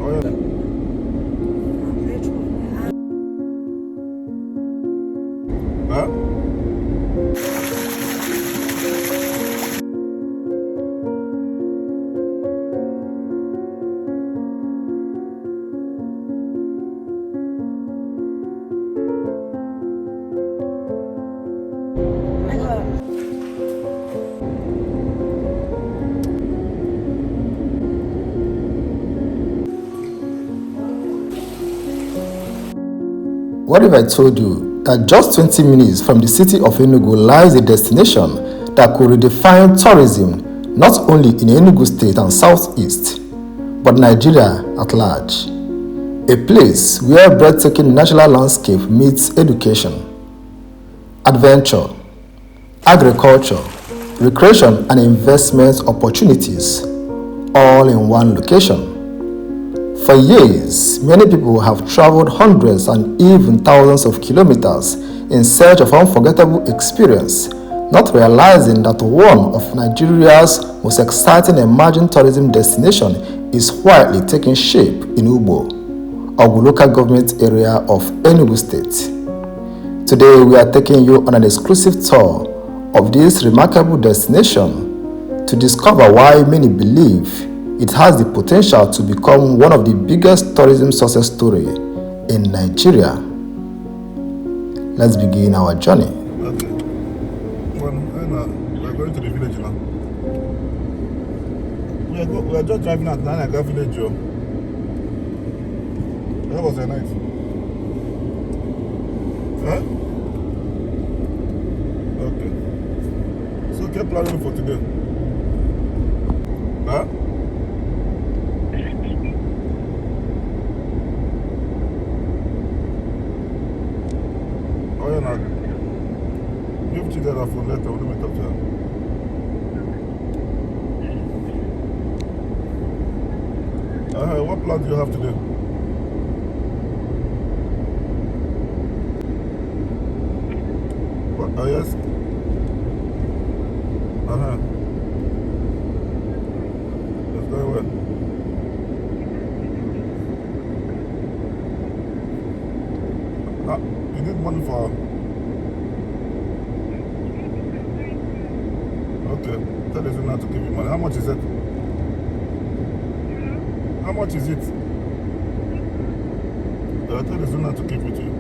Huh? What if I told you that just 20 minutes from the city of Enugu lies a destination that could redefine tourism not only in Enugu State and Southeast, but Nigeria at large? A place where breathtaking natural landscape meets education, adventure, agriculture, recreation and investment opportunities all in one location. For years, many people have traveled hundreds and even thousands of kilometers in search of unforgettable experience, not realizing that one of Nigeria's most exciting emerging tourism destinations is quietly taking shape in Ugbo, Awgu Local Government Area of Enugu State. Today, we are taking you on an exclusive tour of this remarkable destination to discover why many believe it has the potential to become one of the biggest tourism success stories in Nigeria. Let's begin our journey. Okay. Well, we are going to the village now. We are just driving at Nanaga village. That was a night. Huh? Okay. So keep planning for today. Huh? Oh, yeah, now. Give Chidera phone later. We'll make up to her. What plan do you have today? What? Oh, yes. That's very well. You need money for. Okay. Tell the Zuna to give you money. How much is it? How much is it? Tell the Zuna to give it to you.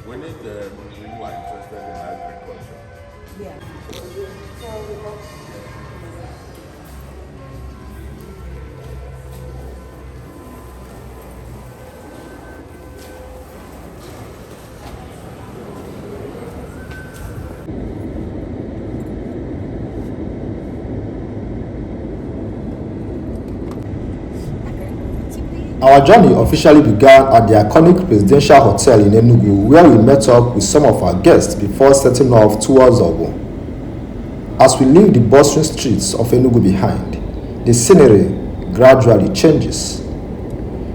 We need people who are interested in agriculture. Yeah. Our journey officially began at the iconic Presidential Hotel in Enugu, where we met up with some of our guests before setting off towards Ugbo. As we leave the bustling streets of Enugu behind, the scenery gradually changes.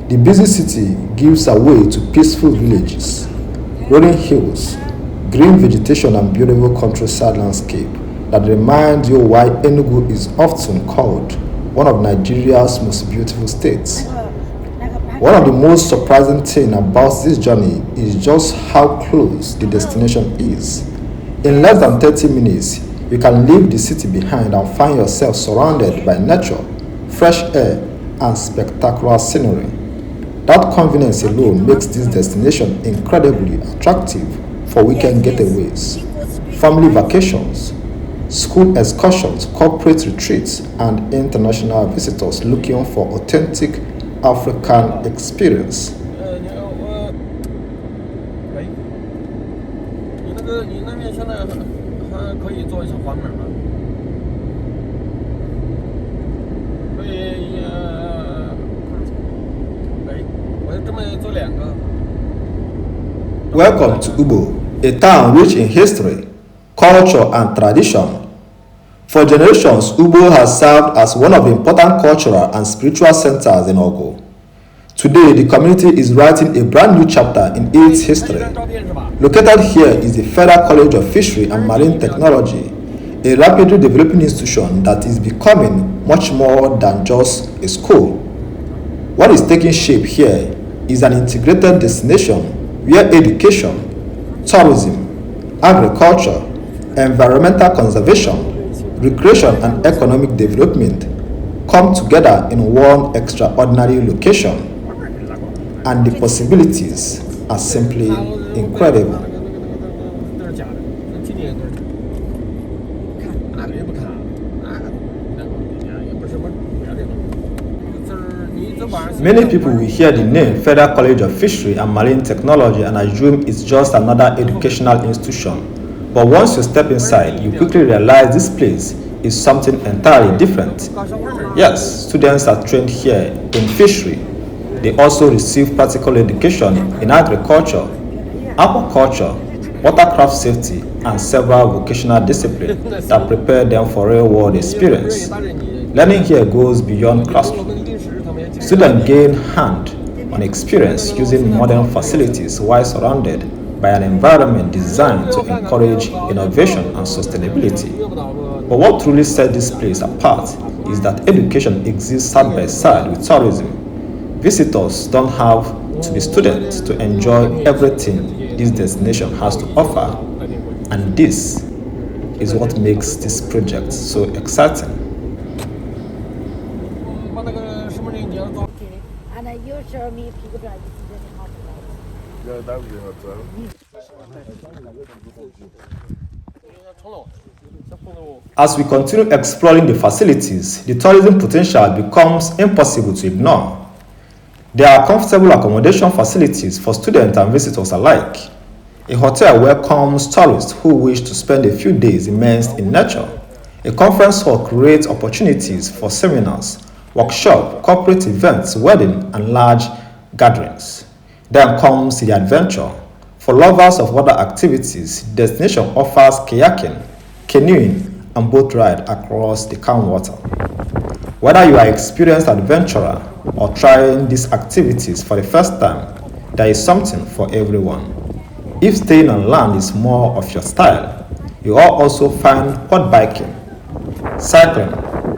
The busy city gives way to peaceful villages, rolling hills, green vegetation and beautiful countryside landscape that remind you why Enugu is often called one of Nigeria's most beautiful states. One of the most surprising things about this journey is just how close the destination is. In less than 30 minutes, you can leave the city behind and find yourself surrounded by nature, fresh air, and spectacular scenery. That convenience alone makes this destination incredibly attractive for weekend getaways, family vacations, school excursions, corporate retreats, and international visitors looking for authentic African experience. Welcome to Ugbo, a town rich in history, culture, and tradition. For generations, Ugbo has served as one of the important cultural and spiritual centers in Awgu. Today, the community is writing a brand new chapter in its history. Located here is the Federal College of Fisheries and Marine Technology, a rapidly developing institution that is becoming much more than just a school. What is taking shape here is an integrated destination where education, tourism, agriculture, environmental conservation, recreation and economic development come together in one extraordinary location, and the possibilities are simply incredible. Many people will hear the name Federal College of Fisheries and Marine Technology and assume it's just another educational institution. But once you step inside, you quickly realize this place is something entirely different. Yes, students are trained here in fishery. They also receive practical education in agriculture, aquaculture, watercraft safety, and several vocational disciplines that prepare them for real-world experience. Learning here goes beyond classroom. Students gain hand-on experience using modern facilities while surrounded by an environment designed to encourage innovation and sustainability. But what truly sets this place apart is that education exists side by side with tourism. Visitors don't have to be students to enjoy everything this destination has to offer, and this is what makes this project so exciting. As we continue exploring the facilities, the tourism potential becomes impossible to ignore. There are comfortable accommodation facilities for students and visitors alike. A hotel welcomes tourists who wish to spend a few days immersed in nature. A conference hall creates opportunities for seminars, workshops, corporate events, weddings, and large gatherings. Then comes the adventure. For lovers of water activities, the destination offers kayaking, canoeing, and boat ride across the calm water. Whether you are an experienced adventurer or trying these activities for the first time, there is something for everyone. If staying on land is more of your style, you will also find quad biking, cycling,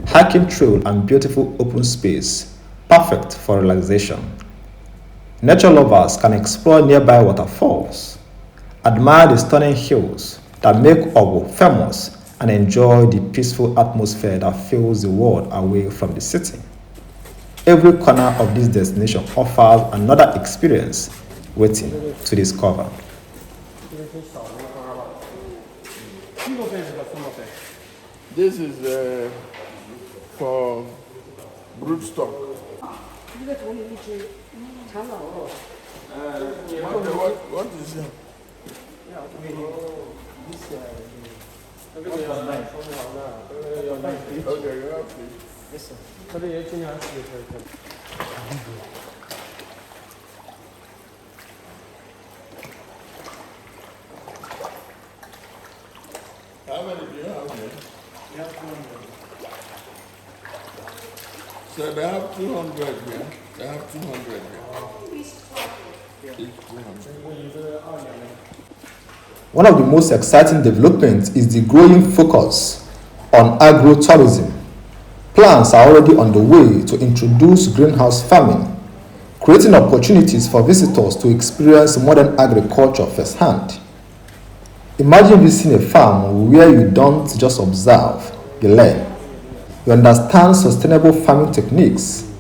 hiking trail, and beautiful open space, perfect for relaxation. Nature lovers can explore nearby waterfalls, admire the stunning hills that make Ugbo famous, and enjoy the peaceful atmosphere that fills the world away from the city. Every corner of this destination offers another experience waiting to discover. This is for broodstock. What is it? Okay, Yes, sir. So they have 200 here. They have 200 here. Each 200. One of the most exciting developments is the growing focus on agro-tourism. Plans are already underway to introduce greenhouse farming, creating opportunities for visitors to experience modern agriculture firsthand. Imagine visiting a farm where you don't just observe, you learn. You understand sustainable farming techniques,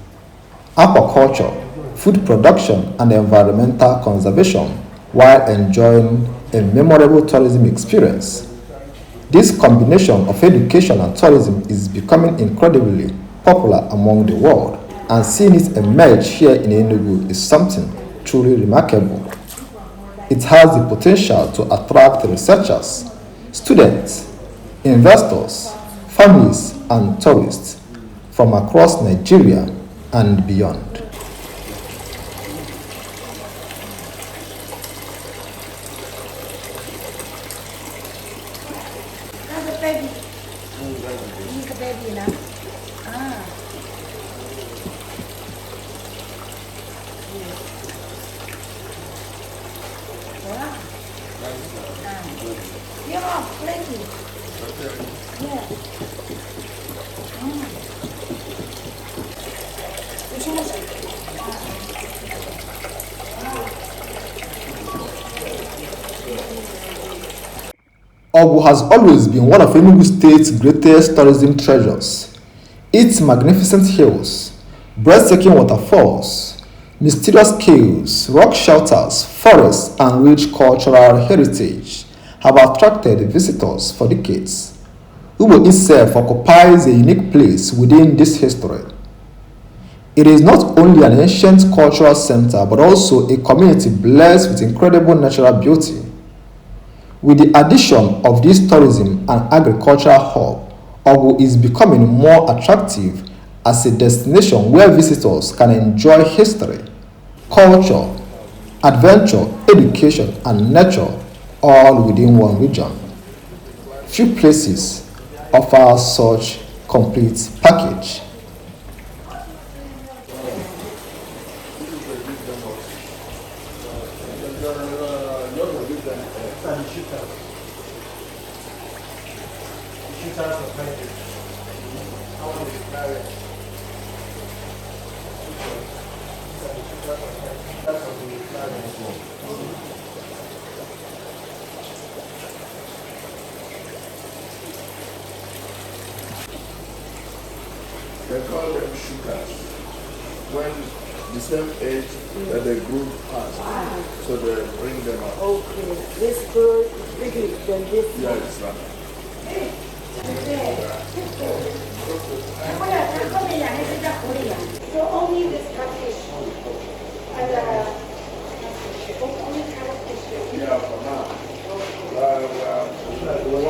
aquaculture, food production, and environmental conservation while enjoying a memorable tourism experience. This combination of education and tourism is becoming incredibly popular among the world, and seeing it emerge here in Enugu is something truly remarkable. It has the potential to attract researchers, students, investors, families, and tourists from across Nigeria and beyond. Awgu has always been one of Enugu State's greatest tourism treasures. Its magnificent hills, breathtaking waterfalls, mysterious caves, rock shelters, forests, and rich cultural heritage have attracted visitors for decades. Ugbo itself occupies a unique place within this history. It is not only an ancient cultural center but also a community blessed with incredible natural beauty. With the addition of this tourism and agricultural hub, Awgu is becoming more attractive as a destination where visitors can enjoy history, culture, adventure, education, and nature all within one region. Few places offer such complete package. They call them shooters. When the same age that the group has, so they bring them up. Okay, this bird is bigger than this Yeah, one. it's like So only this catfish and only catfish. yeah, for now.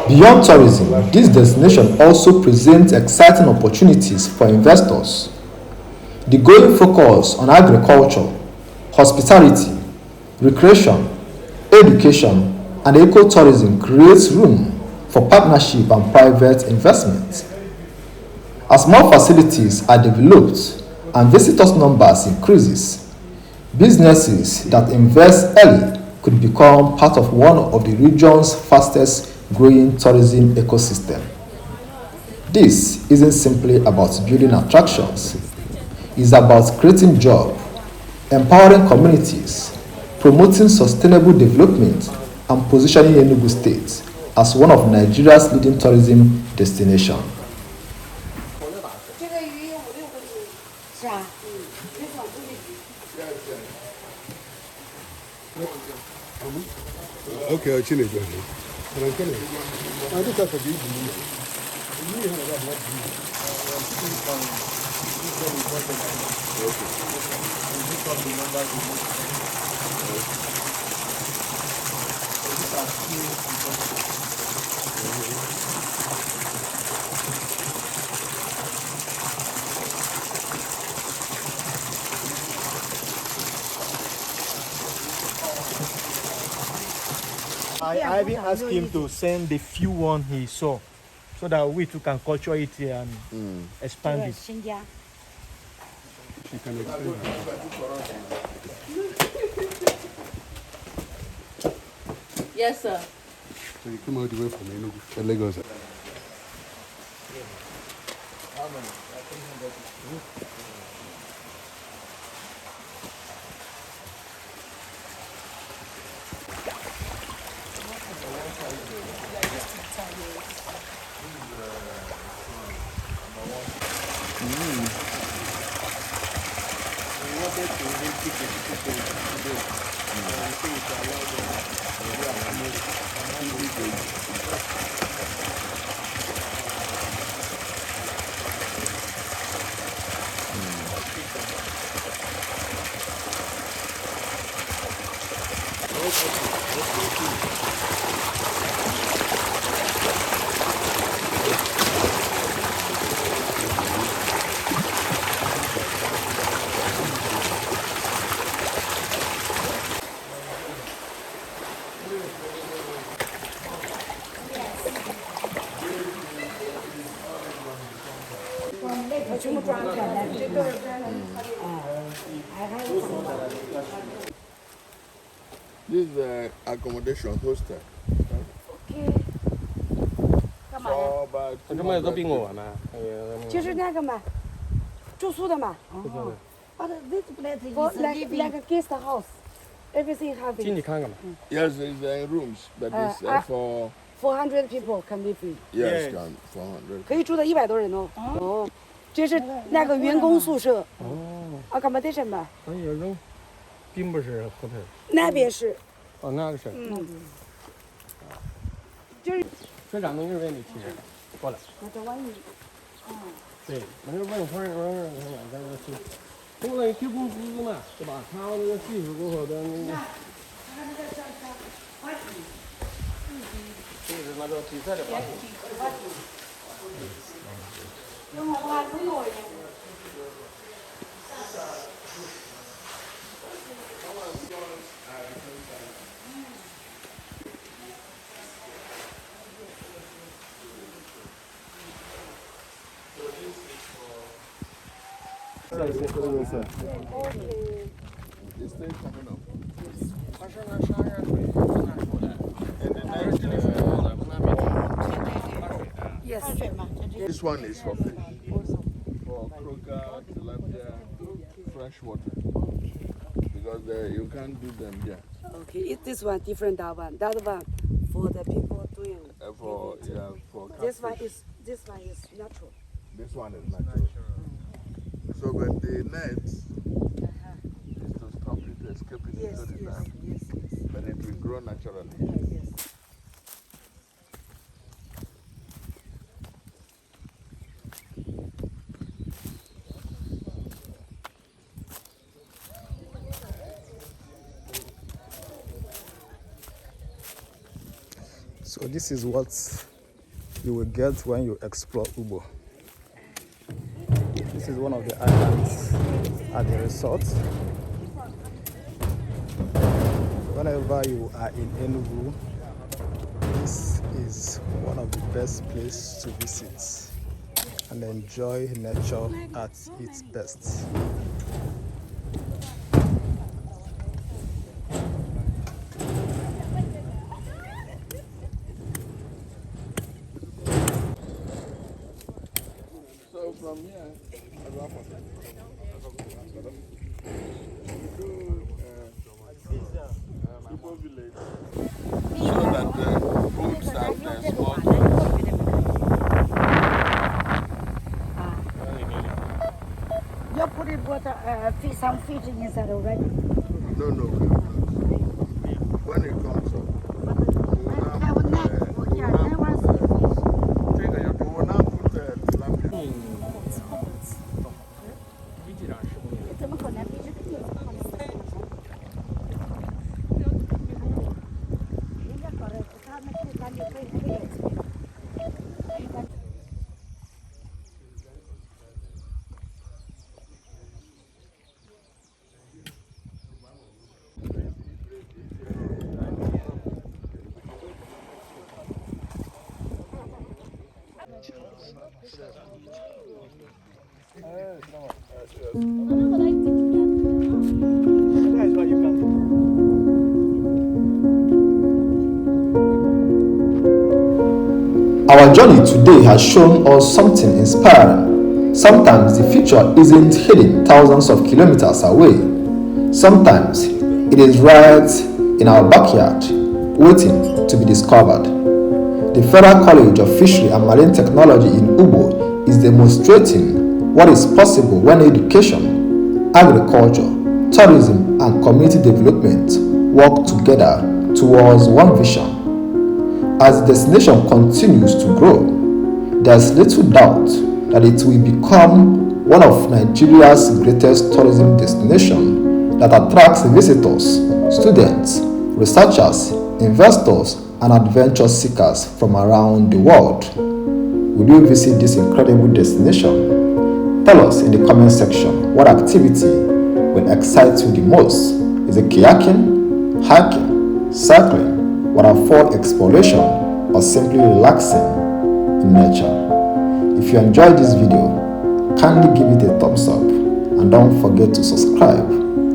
Beyond tourism, this destination also presents exciting opportunities for investors. The growing focus on agriculture, hospitality, recreation, education, and ecotourism creates room for partnership and private investment. As more facilities are developed and visitors' numbers increases, businesses that invest early could become part of one of the region's fastest growing tourism ecosystem. This isn't simply about building attractions. It's about creating jobs, empowering communities, promoting sustainable development, and positioning Enugu State as one of Nigeria's leading tourism destinations. Okay, Chineke. I even asked him to send the few one he saw so that we too can culture it here and expand it. She can explain. Yes, sir. So you come all the way from Enugu, Lagos. This is the accommodation hostel. For about 200 people. 就是那个嘛，住宿的嘛。But this place is like a guest house. Everything have it. 进去看看吧。 Yes, it's rooms, but it's for 400 people can live in. yes, 400. 可以住到100多人哦。哦，这是那个员工宿舍。哦。Accommodation 吧。那有人并不是 hotel。那边是。哦，那个是。就是学长能认为你提示过来。那这万一。对，那就问会儿，咱们去，工人给工资嘛，对吧？他那个技术过后的那个。这是那个比赛的话题。It's still coming up. 他是那啥呀？那说的，这里是好的，那边。 Yes. This one is for fish. For croaker, tilapia, fresh water. Because you can't do them here. Okay, this one different that one. That one for the people doing. For This one catfish. is natural. This one is natural. So when the net is to stop it escaping into the dam, yes. but it will grow naturally. Yes. So this is what you will get when you explore Ugbo. This is one of the islands at the resort. Whenever you are in Enugu, this is one of the best places to visit and enjoy nature at its best. So from here, Ugbo village, so that the boats have the small You put it water, some fish inside already. No. When it comes up, we will now put tilapia. 实际上是不能。怎么可能？必须得有这么多。人家搞的，他们这感觉可以。Yes. Our journey today has shown us something inspiring. Sometimes the future isn't hidden thousands of kilometers away. Sometimes it is right in our backyard, waiting to be discovered. The Federal College of Fisheries and Marine Technology in Ugbo is demonstrating what is possible when education, agriculture, tourism, and community development work together towards one vision. As the destination continues to grow, there is little doubt that it will become one of Nigeria's greatest tourism destinations that attracts visitors, students, researchers, investors, and adventure seekers from around the world. Will you visit this incredible destination? Tell us in the comment section what activity will excite you the most. Is it kayaking, hiking, cycling, waterfall exploration, or simply relaxing in nature? If you enjoyed this video, kindly give it a thumbs up and don't forget to subscribe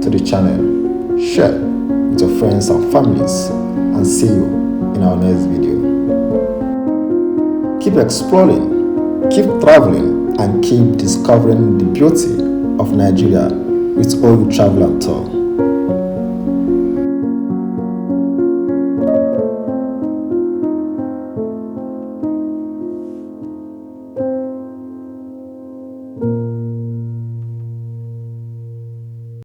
to the channel, share with your friends and families, and see you in our next video. Keep exploring, keep traveling, and keep discovering the beauty of Nigeria with Awgu Travel and Tour.